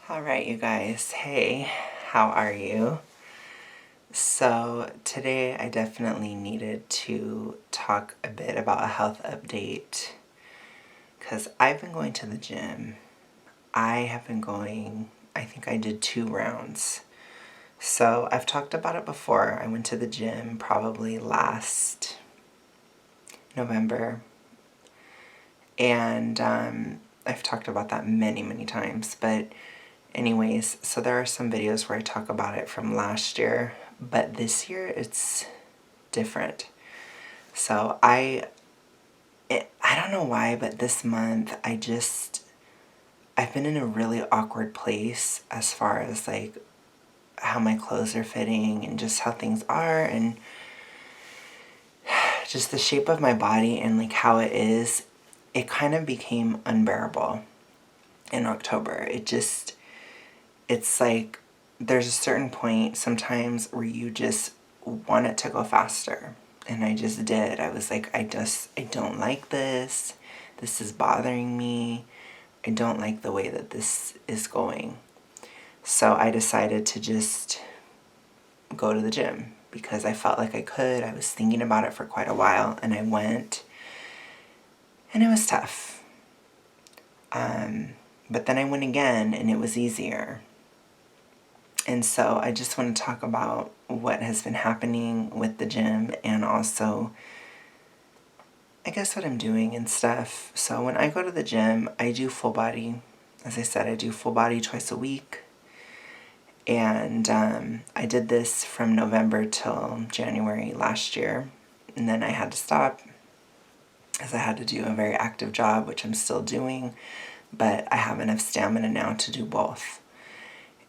All right, you guys. Hey, how are you? So, today I definitely needed to talk a bit about a health update because I've been going to the gym. I have been going, I think I did 2 rounds. So, I've talked about it before. I went to the gym probably last November, and I've talked about that many, many times. But anyways, so there are some videos where I talk about it from last year, but this year it's different. So I don't know why, but this month I've been in a really awkward place as far as like how my clothes are fitting and just how things are and just the shape of my body and like how it is. It kind of became unbearable in October. It's like there's a certain point sometimes where you just want it to go faster. And I just did. I was like, I don't like this. This is bothering me. I don't like the way that this is going. So I decided to just go to the gym because I felt like I could. I was thinking about it for quite a while and I went and it was tough. But then I went again and it was easier. And so I just want to talk about what has been happening with the gym and also, I guess, what I'm doing and stuff. So when I go to the gym, I do full body. As I said, I do full body twice a week. And I did this from November till January last year. And then I had to stop as I had to do a very active job, which I'm still doing. But I have enough stamina now to do both.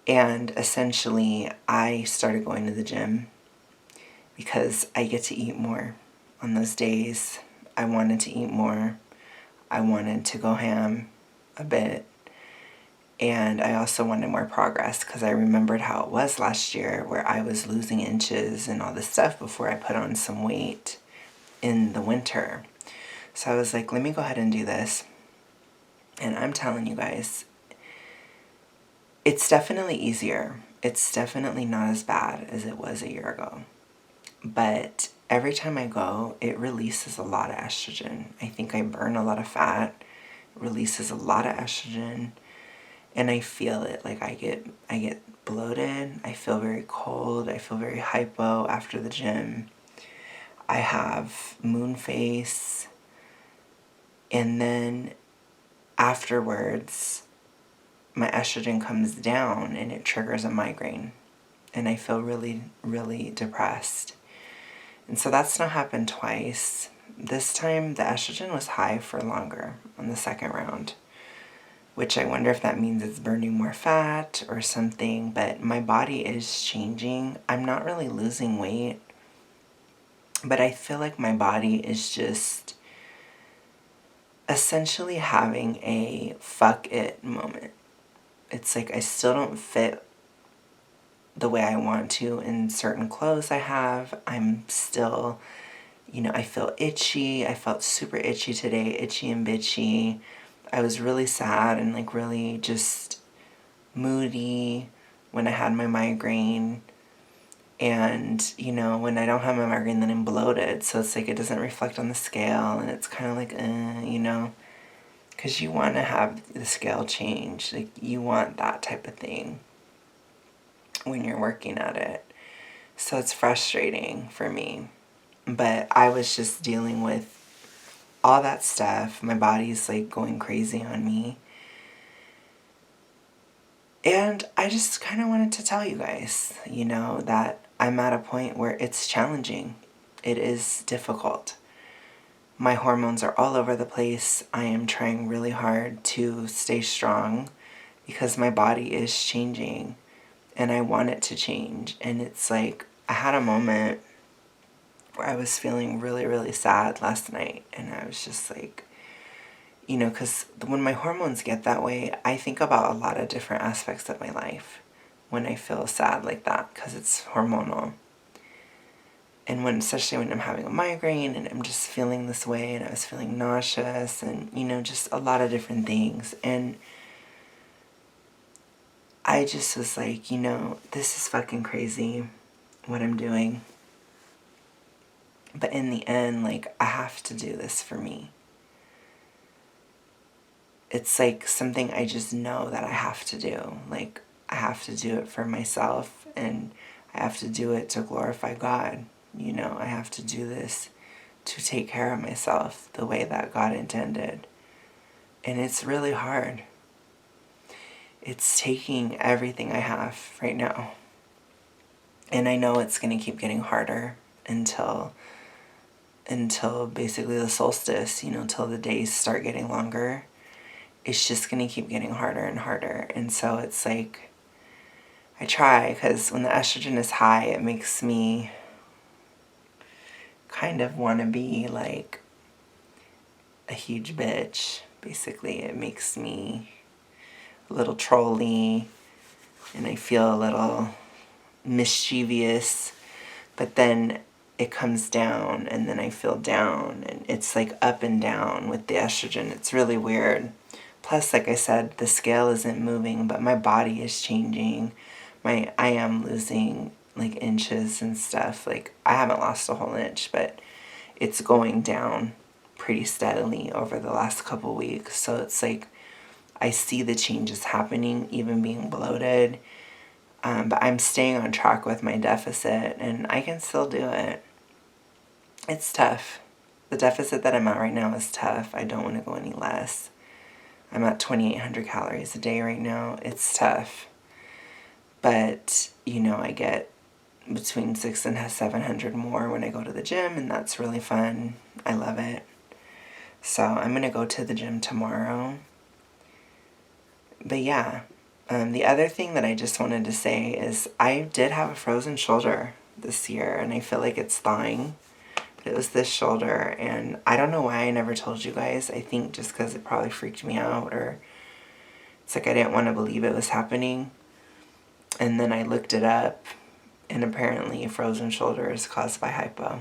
And essentially, I started going to the gym because I get to eat more on those days. I wanted to eat more. I wanted to go ham a bit. And I also wanted more progress because I remembered how it was last year where I was losing inches and all this stuff before I put on some weight in the winter. So I was like, let me go ahead and do this. And I'm telling you guys, it's definitely easier. It's definitely not as bad as it was a year ago. But every time I go, it releases a lot of estrogen. I think I burn a lot of fat, it releases a lot of estrogen, and I feel it. Like I get bloated, I feel very cold, I feel very hypo after the gym. I have moon face, and then afterwards my estrogen comes down and it triggers a migraine and I feel really, really depressed. And so that's now happened twice. This time the estrogen was high for longer on the second round, which I wonder if that means it's burning more fat or something, but my body is changing. I'm not really losing weight, but I feel like my body is just essentially having a fuck it moment. It's like I still don't fit the way I want to in certain clothes I have. I'm still, I feel itchy. I felt super itchy today, itchy and bitchy. I was really sad and like really just moody when I had my migraine. And, when I don't have my migraine, then I'm bloated. So it's like it doesn't reflect on the scale and it's kind of like, because you want to have the scale change. Like you want that type of thing when you're working at it. So it's frustrating for me. But I was just dealing with all that stuff. My body's like going crazy on me. And I just kind of wanted to tell you guys, that I'm at a point where it's challenging. It is difficult. My hormones are all over the place. I am trying really hard to stay strong because my body is changing and I want it to change. And it's like I had a moment where I was feeling really, really sad last night. And I was just like, because when my hormones get that way, I think about a lot of different aspects of my life when I feel sad like that because it's hormonal. And especially when I'm having a migraine and I'm just feeling this way and I was feeling nauseous and, just a lot of different things. And I just was like, this is fucking crazy what I'm doing. But in the end, like, I have to do this for me. It's like something I just know that I have to do. Like, I have to do it for myself, and I have to do it to glorify God. I have to do this to take care of myself the way that God intended. And it's really hard. It's taking everything I have right now. And I know it's going to keep getting harder until basically the solstice, till the days start getting longer. It's just going to keep getting harder and harder. And so it's like, I try, because when the estrogen is high, it makes me kind of want to be like a huge bitch. Basically, it makes me a little trolly, and I feel a little mischievous, but then it comes down, and then I feel down, and it's like up and down with the estrogen. It's really weird. Plus, like I said, the scale isn't moving, but my body is changing. I am losing like inches and stuff. Like, I haven't lost a whole inch, but it's going down pretty steadily over the last couple weeks. So it's like, I see the changes happening, even being bloated. But I'm staying on track with my deficit, and I can still do it. It's tough. The deficit that I'm at right now is tough. I don't want to go any less. I'm at 2,800 calories a day right now. It's tough. But, I get between 600 and 700 more when I go to the gym, and that's really fun. I love it. So I'm going to go to the gym tomorrow. But yeah, the other thing that I just wanted to say is I did have a frozen shoulder this year, and I feel like it's thawing. But it was this shoulder, and I don't know why I never told you guys. I think just because it probably freaked me out, or it's like I didn't want to believe it was happening. And then I looked it up, and apparently a frozen shoulder is caused by hypo. I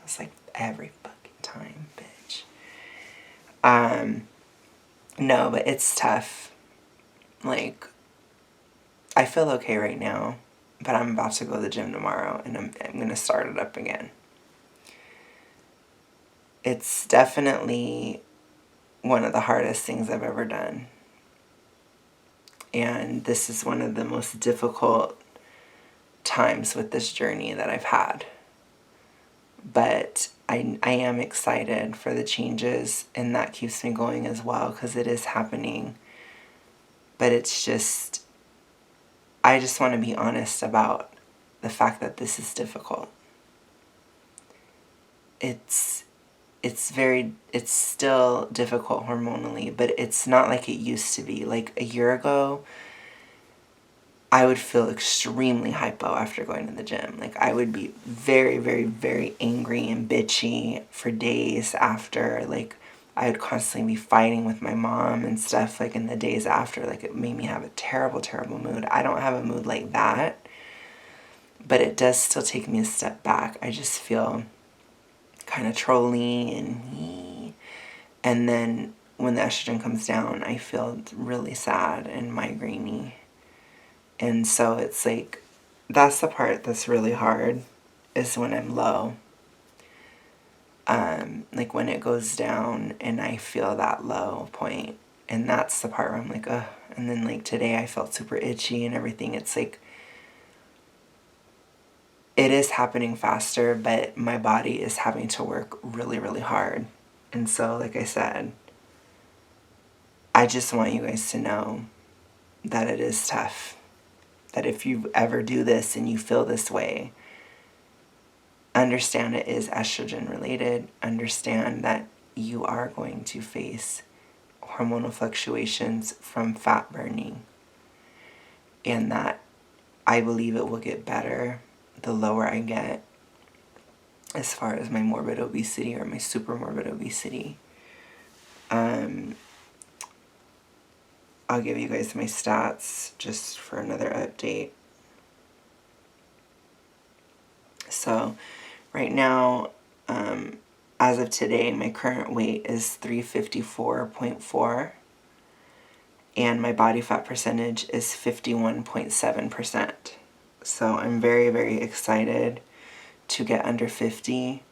was like, every fucking time, bitch. No, but it's tough. Like, I feel okay right now, but I'm about to go to the gym tomorrow, and I'm going to start it up again. It's definitely one of the hardest things I've ever done. And this is one of the most difficult times with this journey that I've had. But I am excited for the changes, and that keeps me going as well, because it is happening. But it's just, I just want to be honest about the fact that this is difficult. It's still difficult hormonally, but it's not like it used to be. Like a year ago, I would feel extremely hypo after going to the gym. Like, I would be very, very, very angry and bitchy for days after. Like, I would constantly be fighting with my mom and stuff, like, in the days after. Like, it made me have a terrible, terrible mood. I don't have a mood like that, but it does still take me a step back. I just feel kind of trolly and then when the estrogen comes down, I feel really sad and migraine-y. And so it's like, that's the part that's really hard, is when I'm low. Like when it goes down and I feel that low point. And that's the part where I'm like, ugh. And then like today I felt super itchy and everything. It's like, it is happening faster, but my body is having to work really, really hard. And so, like I said, I just want you guys to know that it is tough. That if you ever do this and you feel this way, understand it is estrogen related. Understand that you are going to face hormonal fluctuations from fat burning. And that I believe it will get better the lower I get as far as my morbid obesity or my super morbid obesity. I'll give you guys my stats just for another update. So right now, as of today, my current weight is 354.4, and my body fat percentage is 51.7%. So I'm very, very excited to get under 50.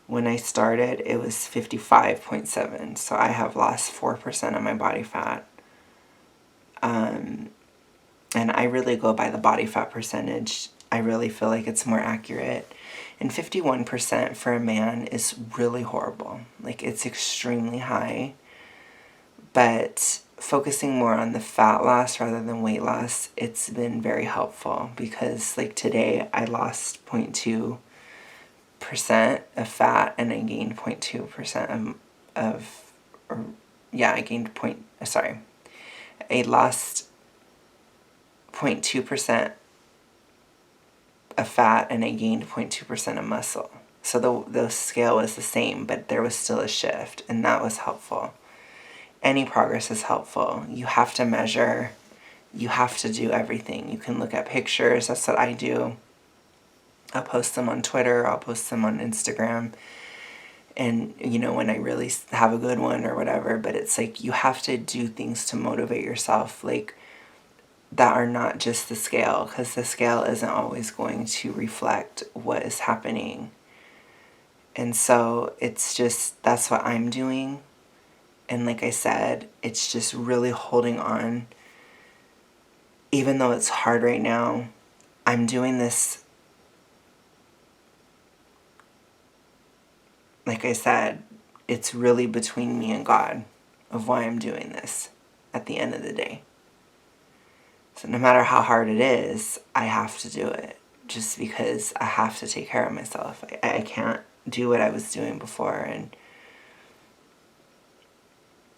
When I started, it was 55.7, so I have lost 4% of my body fat. And I really go by the body fat percentage. I really feel like it's more accurate. And 51% for a man is really horrible. Like, it's extremely high. But focusing more on the fat loss rather than weight loss, it's been very helpful, because like today I lost 0.2% of fat and I gained 0.2% I lost 0.2% of fat and I gained 0.2% of muscle. So the scale was the same, but there was still a shift, and that was helpful. Any progress is helpful. You have to measure. You have to do everything. You can look at pictures. That's what I do. I'll post them on Twitter. I'll post them on Instagram. And, you know, when I really have a good one or whatever. But it's like you have to do things to motivate yourself, like, that are not just the scale. Because the scale isn't always going to reflect what is happening. And so it's just, that's what I'm doing. And like I said, it's just really holding on. Even though it's hard right now, I'm doing this, like I said, it's really between me and God of why I'm doing this at the end of the day. So no matter how hard it is, I have to do it, just because I have to take care of myself. I can't do what I was doing before, and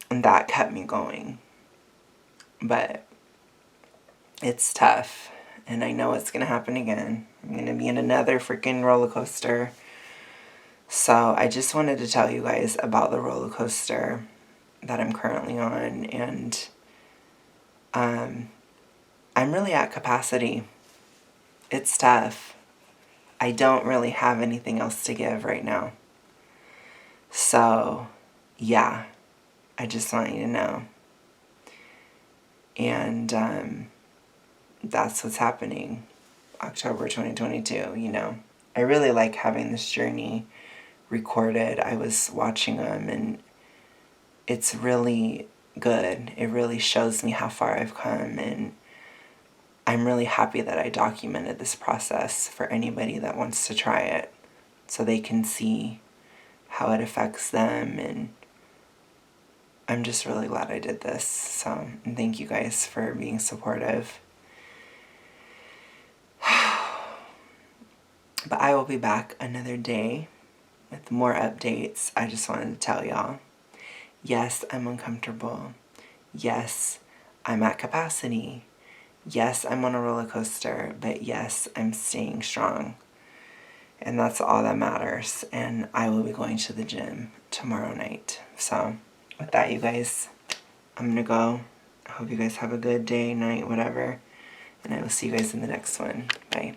that kept me going. But it's tough, and I know it's going to happen again. I'm going to be in another freaking roller coaster. So I just wanted to tell you guys about the roller coaster that I'm currently on, and I'm really at capacity. It's tough. I don't really have anything else to give right now. So, yeah, I just want you to know. And that's what's happening. October 2022, you know. I really like having this journey recorded. I was watching them, and it's really good. It really shows me how far I've come, and I'm really happy that I documented this process for anybody that wants to try it, so they can see how it affects them. And I'm just really glad I did this. So, and thank you guys for being supportive. But I will be back another day with more updates. I just wanted to tell y'all, yes, I'm uncomfortable. Yes, I'm at capacity. Yes, I'm on a roller coaster, but yes, I'm staying strong. And that's all that matters. And I will be going to the gym tomorrow night. So with that, you guys, I'm going to go. I hope you guys have a good day, night, whatever. And I will see you guys in the next one. Bye.